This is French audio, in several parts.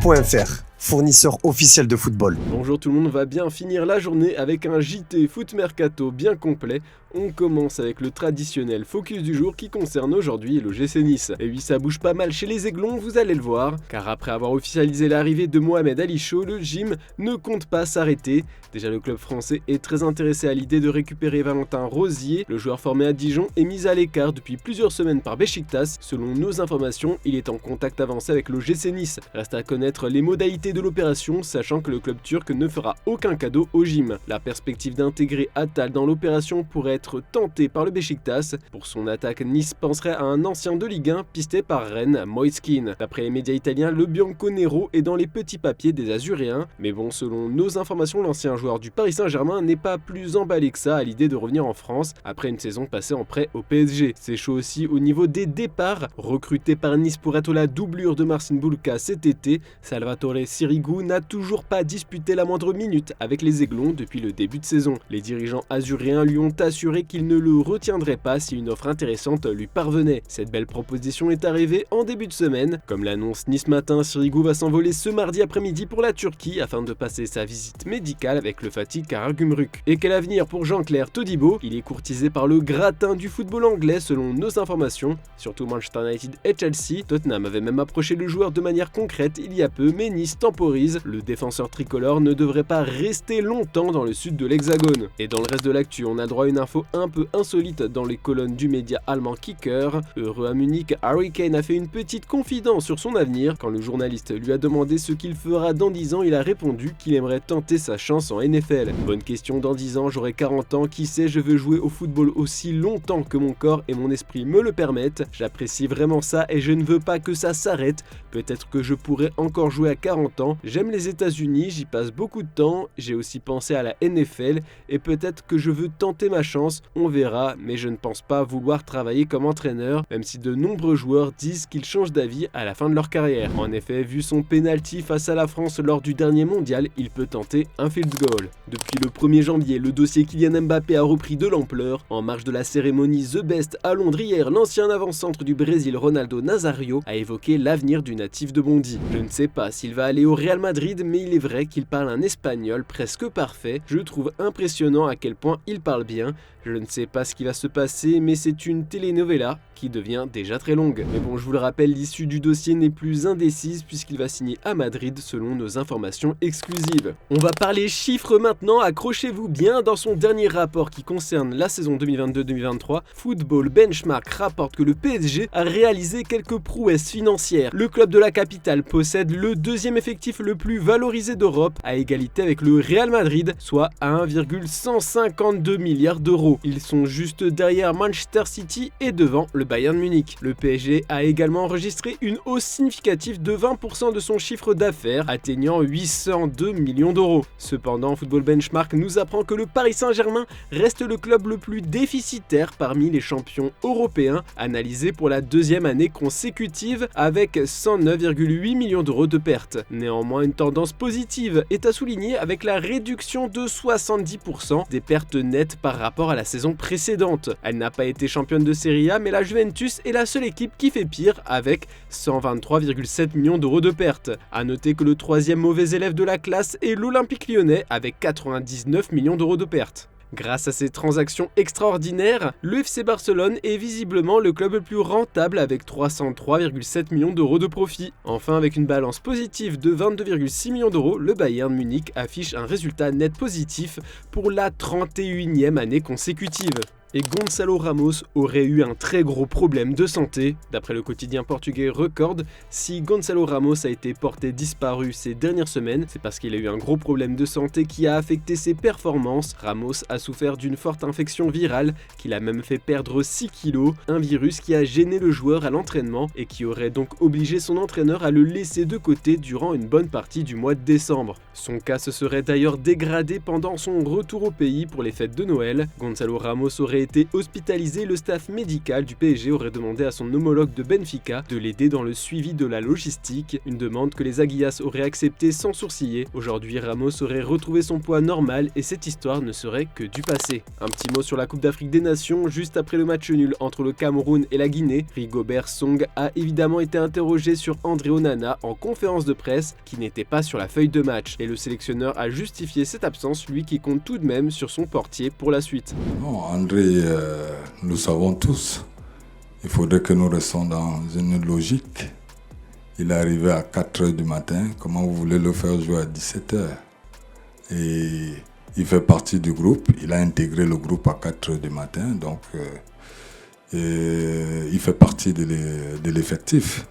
Foot.fr, fournisseur officiel de football. Bonjour tout le monde, on va bien finir la journée avec un JT Foot Mercato bien complet. On commence avec le traditionnel focus du jour qui concerne aujourd'hui le GC Nice. Et oui, ça bouge pas mal chez les Aiglons, vous allez le voir, car après avoir officialisé l'arrivée de Mohamed Ali Chaud, le gym ne compte pas s'arrêter. Déjà, le club français est très intéressé à l'idée de récupérer Valentin Rosier. Le joueur formé à Dijon est mis à l'écart depuis plusieurs semaines par Beşiktaş. Selon nos informations, il est en contact avancé avec le GC Nice. Reste à connaître les modalités de l'opération, sachant que le club turc ne fera aucun cadeau au gym. La perspective d'intégrer Attal dans l'opération pourrait être tentée par le Beşiktaş. Pour son attaque, Nice penserait à un ancien de Ligue 1 pisté par Rennes, Moiskin. D'après les médias italiens, le Bianconero est dans les petits papiers des Azuréens. Mais bon, selon nos informations, l'ancien joueur du Paris Saint-Germain n'est pas plus emballé que ça à l'idée de revenir en France après une saison passée en prêt au PSG. C'est chaud aussi au niveau des départs. Recruté par Nice pour être la doublure de Marcin Bulka cet été, Salvatore Sirigu n'a toujours pas disputé la moindre minute avec les Aiglons depuis le début de saison. Les dirigeants azuréens lui ont assuré qu'ils ne le retiendraient pas si une offre intéressante lui parvenait. Cette belle proposition est arrivée en début de semaine. Comme l'annonce Nice Matin, Sirigu va s'envoler ce mardi après-midi pour la Turquie afin de passer sa visite médicale avec le Fatih Karagümrük. Et quel avenir pour Jean-Claire Todibo? Il est courtisé par le gratin du football anglais selon nos informations, surtout Manchester United et Chelsea. Tottenham avait même approché le joueur de manière concrète il y a peu, mais Nice temporise. Le défenseur tricolore ne devrait pas rester longtemps dans le sud de l'Hexagone. Et dans le reste de l'actu, on a droit à une info un peu insolite dans les colonnes du média allemand Kicker. Heureux à Munich, Harry Kane a fait une petite confidence sur son avenir. Quand le journaliste lui a demandé ce qu'il fera dans 10 ans, il a répondu qu'il aimerait tenter sa chance en NFL. Bonne question, dans 10 ans, j'aurai 40 ans, qui sait, je veux jouer au football aussi longtemps que mon corps et mon esprit me le permettent. J'apprécie vraiment ça et je ne veux pas que ça s'arrête. Peut-être que je pourrais encore jouer à 40 ans. J'aime les États-Unis, j'y passe beaucoup de temps. J'ai aussi pensé à la NFL et peut-être que je veux tenter ma chance. On verra, mais je ne pense pas vouloir travailler comme entraîneur, même si de nombreux joueurs disent qu'ils changent d'avis à la fin de leur carrière. En effet, vu son penalty face à la France lors du dernier mondial, il peut tenter un field goal. Depuis le 1er janvier, le dossier Kylian Mbappé a repris de l'ampleur. En marge de la cérémonie The Best à Londres hier, l'ancien avant-centre du Brésil Ronaldo Nazario a évoqué l'avenir du natif de Bondy. Je ne sais pas s'il va aller au Real Madrid, mais il est vrai qu'il parle un espagnol presque parfait. Je trouve impressionnant à quel point il parle bien. Je ne sais pas ce qui va se passer, mais c'est une telenovela qui devient déjà très longue. Mais bon, je vous le rappelle, l'issue du dossier n'est plus indécise puisqu'il va signer à Madrid selon nos informations exclusives. On va parler chiffres maintenant, accrochez-vous bien. Dans son dernier rapport qui concerne la saison 2022-2023, Football Benchmark rapporte que le PSG a réalisé quelques prouesses financières. Le club de la capitale possède le deuxième effectif le plus valorisé d'Europe, à égalité avec le Real Madrid, soit à 1,152 milliards d'euros. Ils sont juste derrière Manchester City et devant le Bayern Munich. Le PSG a également enregistré une hausse significative de 20% de son chiffre d'affaires, atteignant 802 millions d'euros. Cependant, Football Benchmark nous apprend que le Paris Saint-Germain reste le club le plus déficitaire parmi les champions européens, analysé pour la deuxième année consécutive avec 109,8 millions d'euros de pertes. Néanmoins, une tendance positive est à souligner avec la réduction de 70% des pertes nettes par rapport à la saison précédente. Elle n'a pas été championne de Serie A, mais la Juventus est la seule équipe qui fait pire avec 123,7 millions d'euros de pertes. A noter que le troisième mauvais élève de la classe est l'Olympique Lyonnais avec 99 millions d'euros de pertes. Grâce à ces transactions extraordinaires, le FC Barcelone est visiblement le club le plus rentable avec 303,7 millions d'euros de profit. Enfin, avec une balance positive de 22,6 millions d'euros, le Bayern Munich affiche un résultat net positif pour la 31e année consécutive. Et Gonçalo Ramos aurait eu un très gros problème de santé. D'après le quotidien portugais Record, si Gonçalo Ramos a été porté disparu ces dernières semaines, c'est parce qu'il a eu un gros problème de santé qui a affecté ses performances. Ramos a souffert d'une forte infection virale qui l'a même fait perdre 6 kilos, un virus qui a gêné le joueur à l'entraînement et qui aurait donc obligé son entraîneur à le laisser de côté durant une bonne partie du mois de décembre. Son cas se serait d'ailleurs dégradé pendant son retour au pays pour les fêtes de Noël. Gonçalo Ramos aurait été hospitalisé, le staff médical du PSG aurait demandé à son homologue de Benfica de l'aider dans le suivi de la logistique, une demande que les Aguillas auraient acceptée sans sourciller. Aujourd'hui, Ramos aurait retrouvé son poids normal et cette histoire ne serait que du passé. Un petit mot sur la Coupe d'Afrique des Nations, juste après le match nul entre le Cameroun et la Guinée, Rigobert Song a évidemment été interrogé sur André Onana en conférence de presse qui n'était pas sur la feuille de match et le sélectionneur a justifié cette absence, lui qui compte tout de même sur son portier pour la suite. Non, André, nous le savons tous. Il faudrait que nous restions dans une logique. Il est arrivé à 4h du matin. Comment vous voulez le faire jouer à 17h? Et il fait partie du groupe. Il a intégré le groupe à 4h du matin. Donc, il fait partie de l'effectif.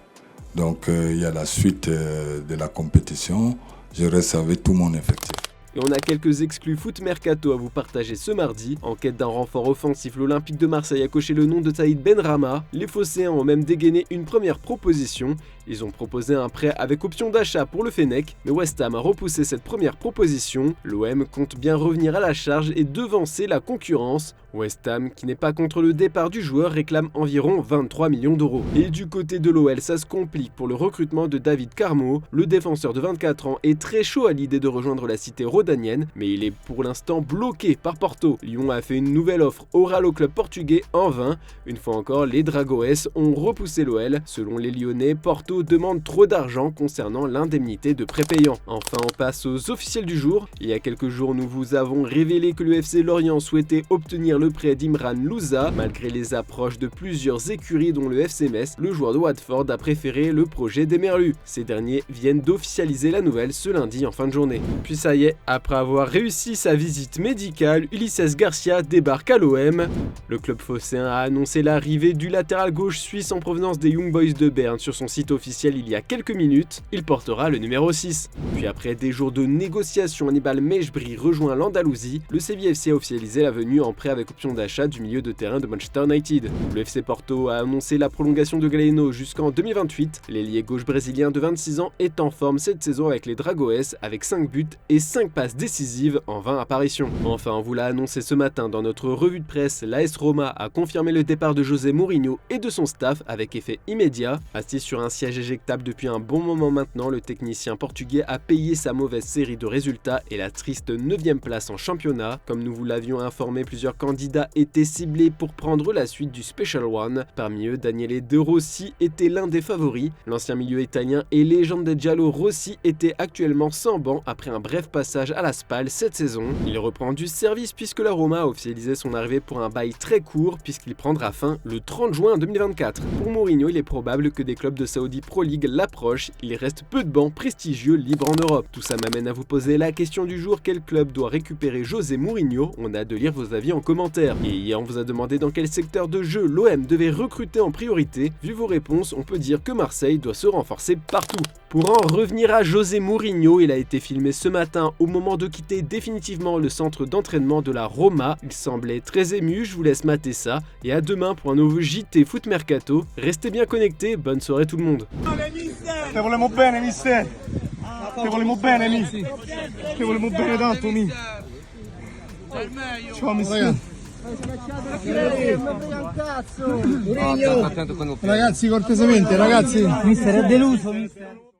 Donc, il y a la suite de la compétition. Je reste avec tout mon effectif. Et on a quelques exclus foot mercato à vous partager ce mardi. En quête d'un renfort offensif, l'Olympique de Marseille a coché le nom de Saïd Benrahma. Les Phocéens ont même dégainé une première proposition. Ils ont proposé un prêt avec option d'achat pour le Fennec, mais West Ham a repoussé cette première proposition. L'OM compte bien revenir à la charge et devancer la concurrence. West Ham, qui n'est pas contre le départ du joueur, réclame environ 23 millions d'euros. Et du côté de l'OL, ça se complique pour le recrutement de David Carmo. Le défenseur de 24 ans est très chaud à l'idée de rejoindre la cité rhodanienne, mais il est pour l'instant bloqué par Porto. Lyon a fait une nouvelle offre orale au club portugais en vain. Une fois encore, les Dragoes ont repoussé l'OL. Selon les Lyonnais, Porto demande trop d'argent concernant l'indemnité de prépayant. Enfin, on passe aux officiels du jour. Il y a quelques jours, nous vous avons révélé que le FC Lorient souhaitait obtenir le prêt d'Imran Louza. Malgré les approches de plusieurs écuries dont le FC Metz, le joueur de Watford a préféré le projet des Merlus. Ces derniers viennent d'officialiser la nouvelle ce lundi en fin de journée. Puis ça y est, après avoir réussi sa visite médicale, Ulises Garcia débarque à l'OM. Le club phocéen a annoncé l'arrivée du latéral gauche suisse en provenance des Young Boys de Berne sur son site officiel il y a quelques minutes. Il portera le numéro 6. Puis après des jours de négociations, Hannibal Mejbri rejoint l'Andalousie. Le Séville FC a officialisé la venue en prêt avec option d'achat du milieu de terrain de Manchester United. Le FC Porto a annoncé la prolongation de Galeno jusqu'en 2028. L'ailier gauche brésilien de 26 ans est en forme cette saison avec les Dragoes avec 5 buts et 5 passes décisives en 20 apparitions. Enfin, on vous l'a annoncé ce matin dans notre revue de presse, l'AS Roma a confirmé le départ de José Mourinho et de son staff avec effet immédiat. Assis sur un siège éjectable depuis un bon moment maintenant, le technicien portugais a payé sa mauvaise série de résultats et la triste 9e place en championnat. Comme nous vous l'avions informé, plusieurs candidats étaient ciblés pour prendre la suite du Special One. Parmi eux, Daniele De Rossi était l'un des favoris. L'ancien milieu italien et légende de Giallo Rossi était actuellement sans banc après un bref passage à la Spal cette saison. Il reprend du service puisque la Roma a officialisé son arrivée pour un bail très court puisqu'il prendra fin le 30 juin 2024. Pour Mourinho, il est probable que des clubs de Saudi Pro League l'approchent. Il reste peu de bancs prestigieux libres en Europe. Tout ça m'amène à vous poser la question du jour: quel club doit récupérer José Mourinho? On a hâte de lire vos avis en commentaire. Et hier, on vous a demandé dans quel secteur de jeu l'OM devait recruter en priorité. Vu vos réponses, on peut dire que Marseille doit se renforcer partout. Pour en revenir à José Mourinho, il a été filmé ce matin au moment de quitter définitivement le centre d'entraînement de la Roma. Il semblait très ému, je vous laisse mater ça. Et à demain pour un nouveau JT Foot Mercato. Restez bien connectés, bonne soirée tout le monde. Te volemo bene, mister. Te volemo bene, mi. Te volemo bene tanto, mi. Ciao, mister. Ragazzi, cortesemente, ragazzi. Mister è deluso, mister.